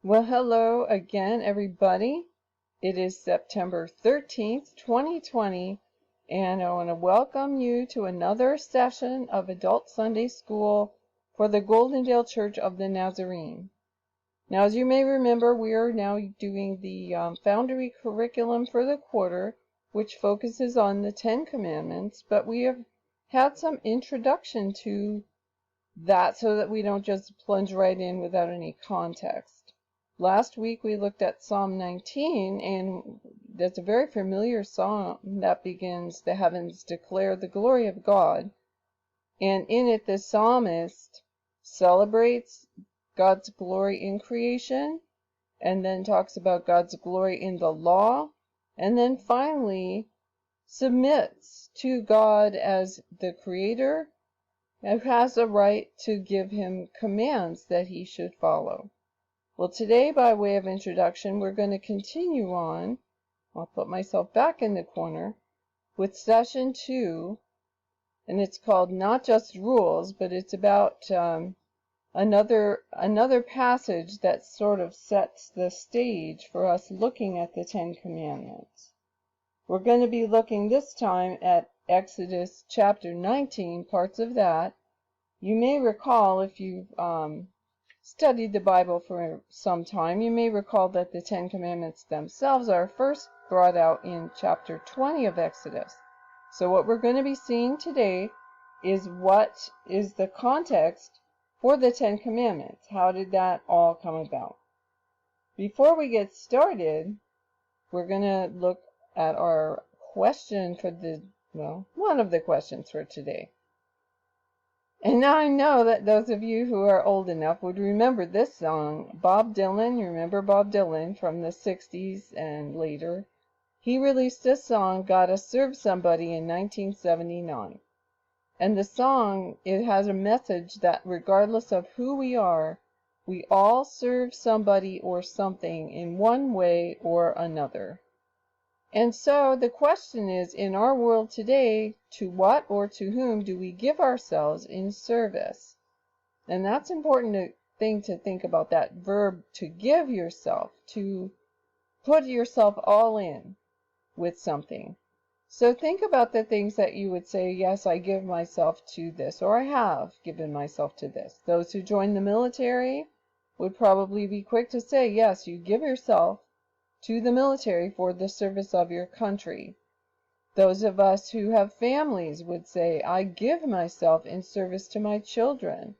Well, hello again, everybody. It is September 13th, 2020, and I want to welcome you to another session of Adult Sunday School for the Goldendale Church of the Nazarene. Now, as you may remember, we are now doing the Foundry curriculum for the quarter, which focuses on the Ten Commandments, but we have had some introduction to that so that we don't just plunge right in without any context. Last week we looked at Psalm 19, and that's a very familiar psalm that begins, "The heavens declare the glory of God." And in it, the psalmist celebrates God's glory in creation, and then talks about God's glory in the law, and then finally submits to God as the creator, who has a right to give him commands that he should follow. Well, today, by way of introduction, we're going to continue on. I'll put myself back in the corner with session 2, and it's called Not Just Rules, but it's about another passage that sort of sets the stage for us looking at the Ten Commandments. We're going to be looking this time at Exodus chapter 19, parts of that. You may recall, if you've studied the Bible for some time, you may recall that the Ten Commandments themselves are first brought out in chapter 20 of Exodus. So what we're going to be seeing today is what is the context for the Ten Commandments. How did that all come about? Before we get started, we're going to look at our question for one of the questions for today. And now I know that those of you who are old enough would remember this song. Bob Dylan, you remember Bob Dylan from the 60s and later? He released a song, "Gotta Serve Somebody," in 1979. And the song, it has a message that regardless of who we are, we all serve somebody or something in one way or another. And so the question is, in our world today, to what or to whom do we give ourselves in service? And that's important thing to think about, that verb to give yourself, to put yourself all in with something. So think about the things that you would say, yes, I give myself to this, or I have given myself to this. Those who join the military would probably be quick to say, yes, you give yourself to the military for the service of your country. Those of us who have families would say, I give myself in service to my children,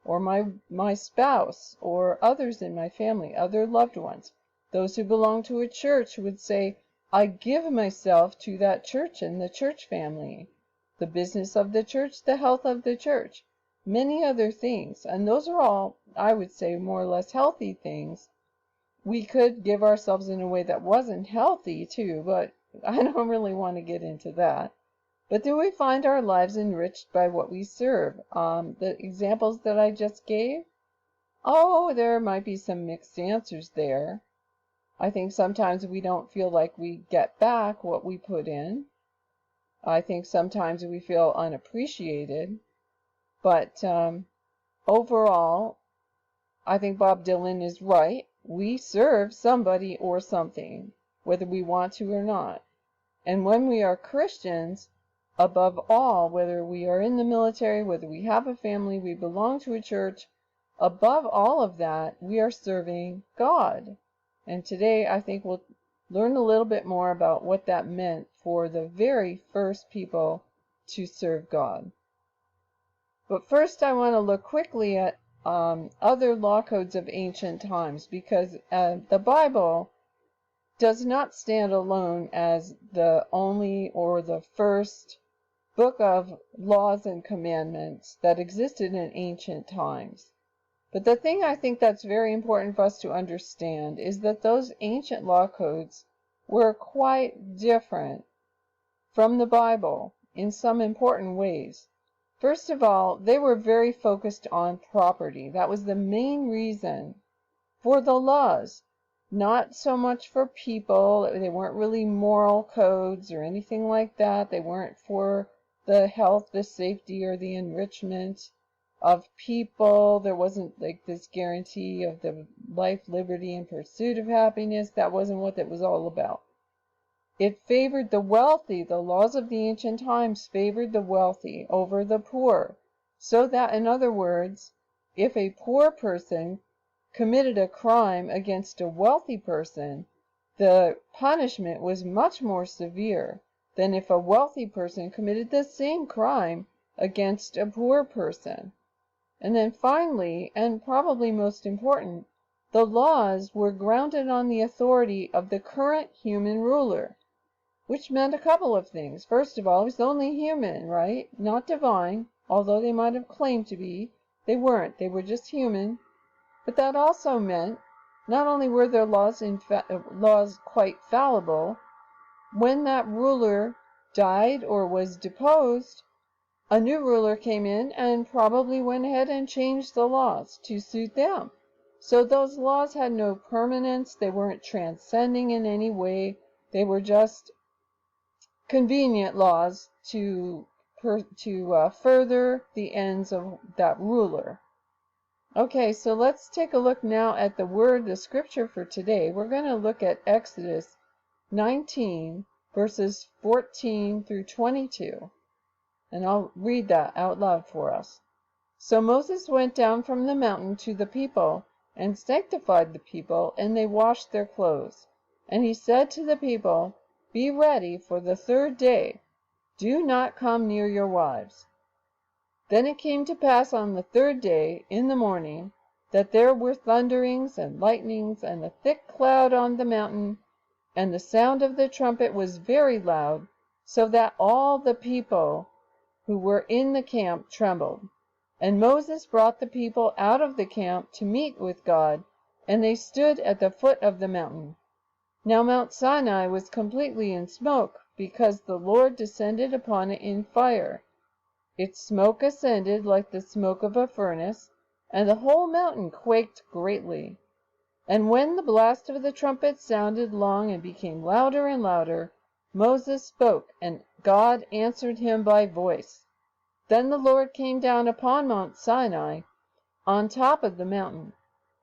or my spouse, or others in my family, other loved ones. Those who belong to a church would say, I give myself to that church and the church family, the business of the church, the health of the church, many other things. And those are all, I would say, more or less healthy things. We could give ourselves in a way that wasn't healthy too, but I don't really want to get into that. But do we find our lives enriched by what we serve? The examples that I just gave? Oh, there might be some mixed answers there. I think sometimes we don't feel like we get back what we put in. I think sometimes we feel unappreciated. But overall, I think Bob Dylan is right. We serve somebody or something, whether we want to or not. And when we are Christians, above all, whether we are in the military, whether we have a family, we belong to a church, above all of that, we are serving God. And today I think we'll learn a little bit more about what that meant for the very first people to serve God. But first I want to look quickly at other law codes of ancient times, because the Bible does not stand alone as the only or the first book of laws and commandments that existed in ancient times. But the thing I think that's very important for us to understand is that those ancient law codes were quite different from the Bible in some important ways. First of all, they were very focused on property. That was the main reason for the laws. Not so much for people. They weren't really moral codes or anything like that. They weren't for the health, the safety, or the enrichment of people. There wasn't like this guarantee of the life, liberty, and pursuit of happiness. That wasn't what it was all about. It favored the wealthy. The laws of the ancient times favored the wealthy over the poor. So that, in other words, if a poor person committed a crime against a wealthy person, the punishment was much more severe than if a wealthy person committed the same crime against a poor person. And then finally, and probably most important, the laws were grounded on the authority of the current human ruler, which meant a couple of things. First of all, he was only human, right? Not divine, although they might have claimed to be. They weren't. They were just human. But that also meant not only were their laws quite fallible, when that ruler died or was deposed, a new ruler came in and probably went ahead and changed the laws to suit them. So those laws had no permanence. They weren't transcending in any way. They were just convenient laws to further the ends of that ruler. Okay, so let's take a look now at the scripture for today. We're going to look at Exodus 19, verses 14 through 22. And I'll read that out loud for us. So Moses went down from the mountain to the people, and sanctified the people, and they washed their clothes. And he said to the people, Be ready for the third day. Do not come near your wives. Then it came to pass on the third day, in the morning, that there were thunderings and lightnings, and a thick cloud on the mountain, and the sound of the trumpet was very loud, so that all the people who were in the camp trembled. And Moses brought the people out of the camp to meet with God, and they stood at the foot of the mountain. Now Mount Sinai was completely in smoke, because the Lord descended upon it in fire. Its smoke ascended like the smoke of a furnace, and the whole mountain quaked greatly. And when the blast of the trumpet sounded long and became louder and louder, Moses spoke, and God answered him by voice. Then the Lord came down upon Mount Sinai, on top of the mountain.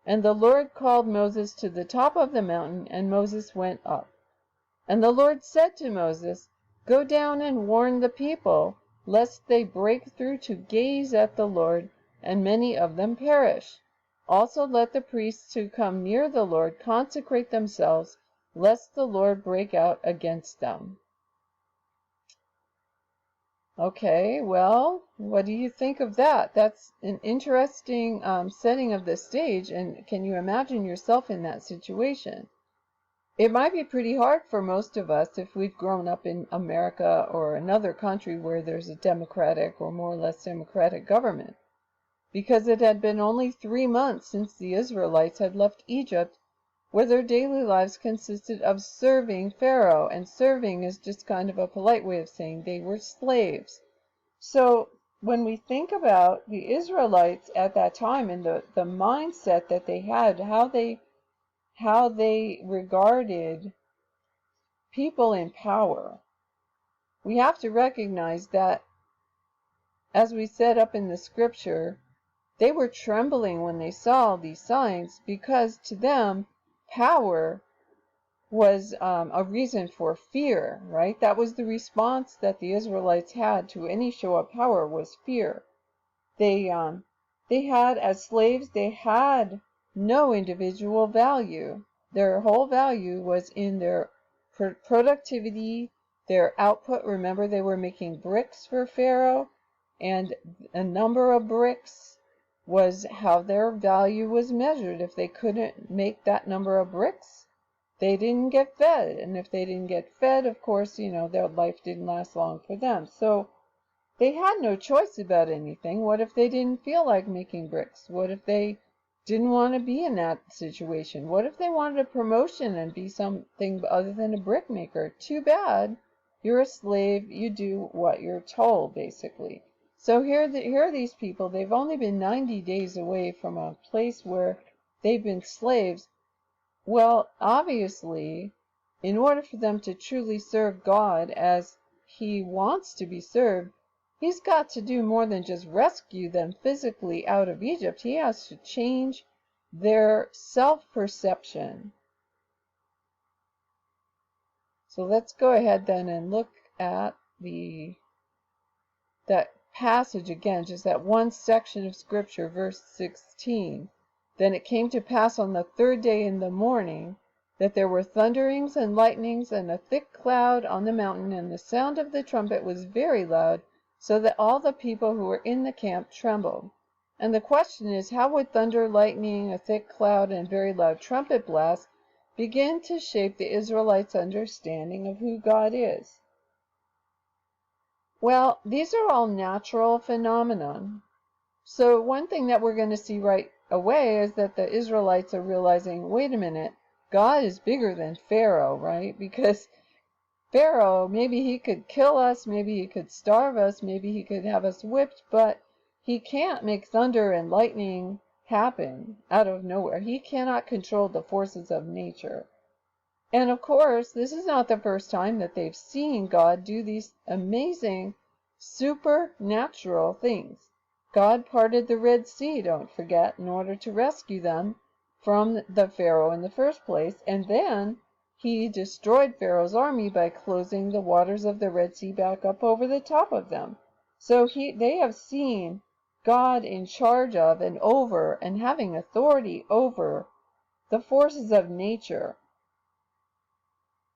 And the Lord called Moses to the top of the mountain, and Moses went up. And the Lord said to Moses, Go down and warn the people, lest they break through to gaze at the Lord, and many of them perish. Also let the priests who come near the Lord consecrate themselves, lest the Lord break out against them. Okay, well, what do you think of that? That's an interesting setting of the stage, and can you imagine yourself in that situation? It might be pretty hard for most of us if we've grown up in America or another country where there's a democratic or more or less democratic government, because it had been only 3 months since the Israelites had left Egypt, where their daily lives consisted of serving Pharaoh, and serving is just kind of a polite way of saying they were slaves. So when we think about the Israelites at that time and the mindset that they had, how they regarded people in power, we have to recognize that, as we said up in the scripture, they were trembling when they saw these signs, because to them power was a reason for fear, right? That was the response that the Israelites had to any show of power, was fear. They had, as slaves, they had no individual value. Their whole value was in their productivity, their output. Remember, they were making bricks for Pharaoh, and a number of bricks was how their value was measured. If they couldn't make that number of bricks, they didn't get fed. And if they didn't get fed, of course, their life didn't last long for them. So they had no choice about anything. What if they didn't feel like making bricks? What if they didn't want to be in that situation? What if they wanted a promotion and be something other than a brick maker? Too bad. You're a slave. You do what you're told, basically. So here are these people. They've only been 90 days away from a place where they've been slaves. Well, obviously, in order for them to truly serve God as He wants to be served, He's got to do more than just rescue them physically out of Egypt. He has to change their self-perception. So let's go ahead then and look at that passage again, just that one section of scripture, verse 16. Then it came to pass on the third day in the morning that there were thunderings and lightnings and a thick cloud on the mountain, and the sound of the trumpet was very loud, so that all the people who were in the camp trembled. And the question is, how would thunder, lightning, a thick cloud, and very loud trumpet blast begin to shape the Israelites' understanding of who God is? Well, these are all natural phenomena. So one thing that we're going to see right away is that the Israelites are realizing, wait a minute, God is bigger than Pharaoh, right? Because Pharaoh, maybe he could kill us, maybe he could starve us, maybe he could have us whipped, but he can't make thunder and lightning happen out of nowhere. He cannot control the forces of nature. And of course, this is not the first time that they've seen God do these amazing supernatural things. God parted the Red Sea, don't forget, in order to rescue them from the Pharaoh in the first place, and then he destroyed Pharaoh's army by closing the waters of the Red Sea back up over the top of them. So they have seen God in charge of and over and having authority over the forces of nature.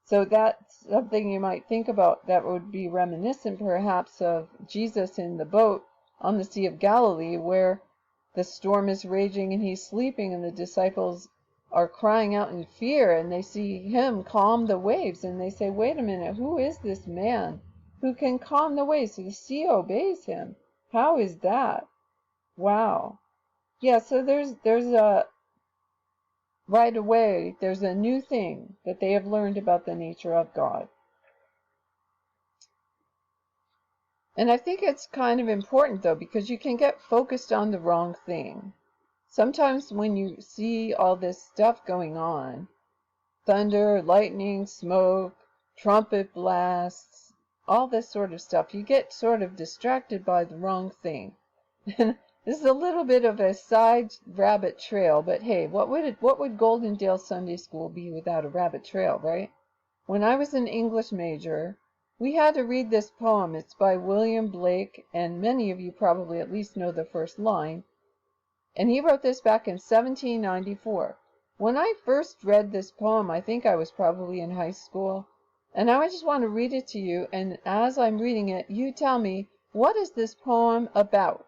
So that's something you might think about that would be reminiscent perhaps of Jesus in the boat on the Sea of Galilee, where the storm is raging and he's sleeping and the disciples are crying out in fear, and they see him calm the waves, and they say, wait a minute, who is this man who can calm the waves so the sea obeys him? How is that? Wow. Yeah, so there's a right away, there's a new thing that they have learned about the nature of God. And I think it's kind of important, though, because you can get focused on the wrong thing. Sometimes when you see all this stuff going on, thunder, lightning, smoke, trumpet blasts, all this sort of stuff, you get sort of distracted by the wrong thing. And this is a little bit of a side rabbit trail, but hey, what would Goldendale Sunday School be without a rabbit trail, right? When I was an English major, we had to read this poem. It's by William Blake, and many of you probably at least know the first line. And he wrote this back in 1794. When I first read this poem, I think I was probably in high school. And now I just want to read it to you, and as I'm reading it, you tell me, what is this poem about?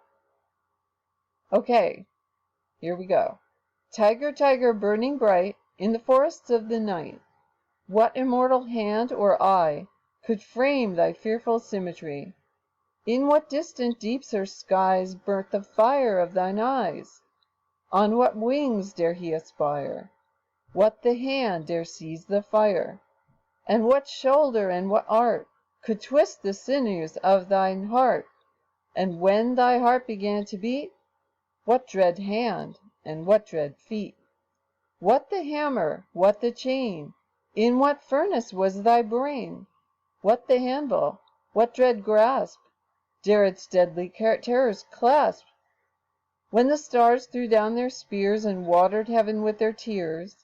Okay, here we go. Tiger, tiger, burning bright in the forests of the night, what immortal hand or eye could frame thy fearful symmetry? In what distant deeps or skies burnt the fire of thine eyes? On what wings dare he aspire? What the hand dare seize the fire? And what shoulder and what art could twist the sinews of thine heart? And when thy heart began to beat, what dread hand and what dread feet? What the hammer, what the chain? In what furnace was thy brain? What the handle, what dread grasp dare its deadly terrors clasp? When the stars threw down their spears and watered heaven with their tears,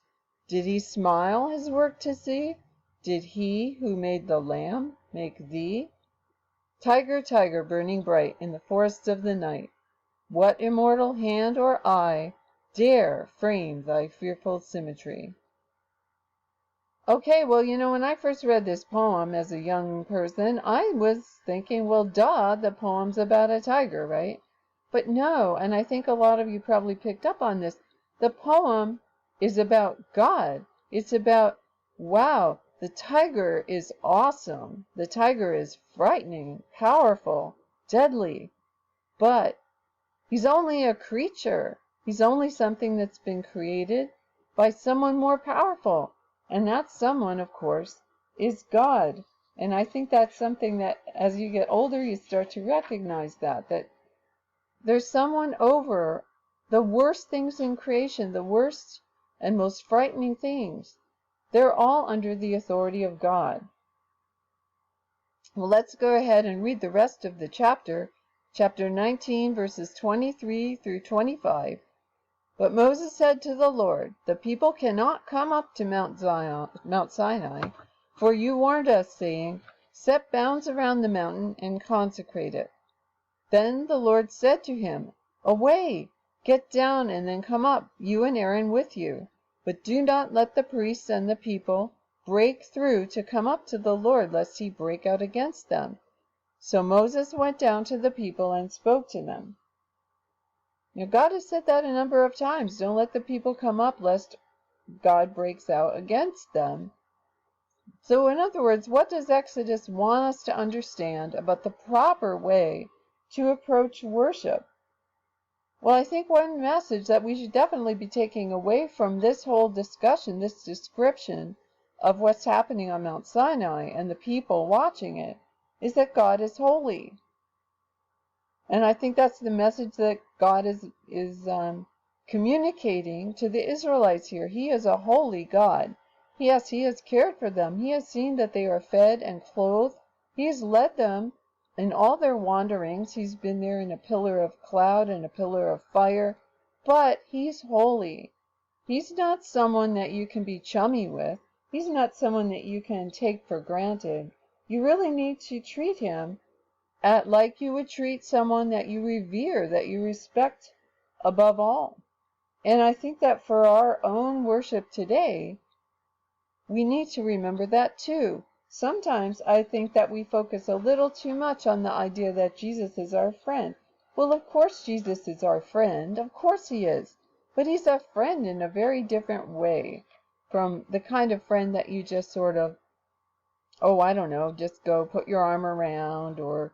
did he smile his work to see? Did he who made the lamb make thee? Tiger, tiger, burning bright in the forests of the night, what immortal hand or eye dare frame thy fearful symmetry? Okay, well, when I first read this poem as a young person, I was thinking, well, duh, the poem's about a tiger, right? But no, and I think a lot of you probably picked up on this. The poem is about God. It's about, wow, the tiger is awesome. The tiger is frightening, powerful, deadly, but he's only a creature. He's only something that's been created by someone more powerful. And that someone, of course, is God. And I think that's something that as you get older, you start to recognize that there's someone over the worst things in creation, the worst and most frightening things. They're all under the authority of God. Well, let's go ahead and read the rest of the chapter, chapter 19, verses 23 through 25. But Moses said to the Lord, "The people cannot come up to Mount Sinai, for you warned us, saying, 'Set bounds around the mountain and consecrate it.' Then the Lord said to him, 'Away, get down and then come up, you and Aaron with you. But do not let the priests and the people break through to come up to the Lord, lest he break out against them.' So Moses went down to the people and spoke to them." Now, God has said that a number of times. Don't let the people come up lest God breaks out against them. So in other words, what does Exodus want us to understand about the proper way to approach worship? Well, I think one message that we should definitely be taking away from this whole discussion, this description of what's happening on Mount Sinai and the people watching it, is that God is holy. And I think that's the message that God is communicating to the Israelites here. He is a holy God. Yes, he has cared for them. He has seen that they are fed and clothed. He has led them in all their wanderings. He's been there in a pillar of cloud and a pillar of fire. But he's holy. He's not someone that you can be chummy with. He's not someone that you can take for granted. You really need to treat him like you would treat someone that you revere, that you respect above all. And I think that for our own worship today, we need to remember that too. Sometimes I think that we focus a little too much on the idea that Jesus is our friend. Well, of course Jesus is our friend. Of course he is. But he's a friend in a very different way from the kind of friend that you just sort of, oh, I don't know, just go put your arm around, or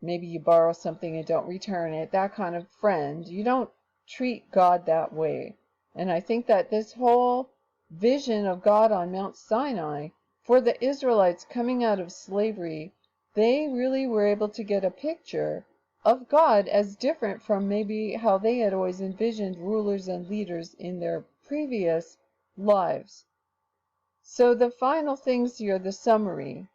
maybe you borrow something and don't return it, that kind of friend. You don't treat God that way. And I think that this whole vision of God on Mount Sinai, for the Israelites coming out of slavery, they really were able to get a picture of God as different from maybe how they had always envisioned rulers and leaders in their previous lives. So the final things here, the summary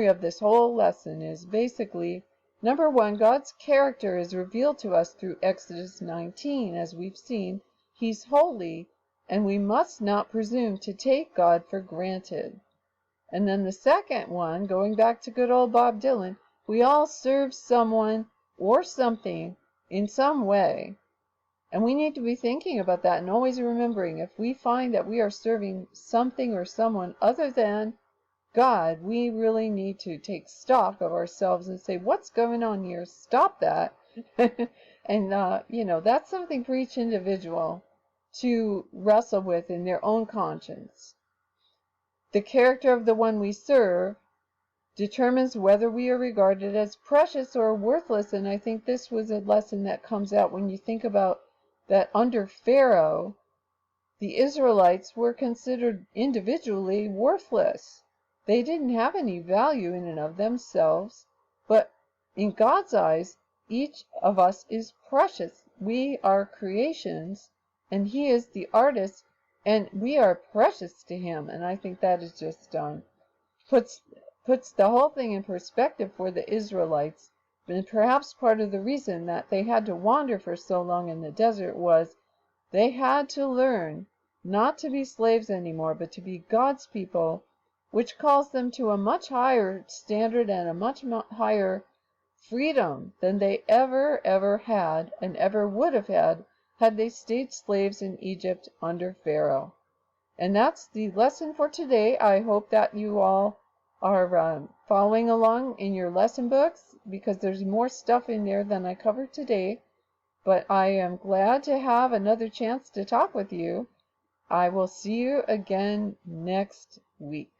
of this whole lesson is basically, number one, God's character is revealed to us through Exodus 19. As we've seen, he's holy, and we must not presume to take God for granted. And then the second one, going back to good old Bob Dylan, we all serve someone or something in some way. And we need to be thinking about that and always remembering, if we find that we are serving something or someone other than God, we really need to take stock of ourselves and say, what's going on here? Stop that. And, that's something for each individual to wrestle with in their own conscience. The character of the one we serve determines whether we are regarded as precious or worthless. And I think this was a lesson that comes out when you think about that under Pharaoh, the Israelites were considered individually worthless. They didn't have any value in and of themselves, but in God's eyes, each of us is precious. We are creations, and he is the artist, and we are precious to him. And I think that is just puts the whole thing in perspective for the Israelites. And perhaps part of the reason that they had to wander for so long in the desert was they had to learn not to be slaves anymore, but to be God's people, which calls them to a much higher standard and a much higher freedom than they ever had and ever would have had they stayed slaves in Egypt under Pharaoh. And that's the lesson for today. I hope that you all are following along in your lesson books, because there's more stuff in there than I covered today. But I am glad to have another chance to talk with you. I will see you again next week.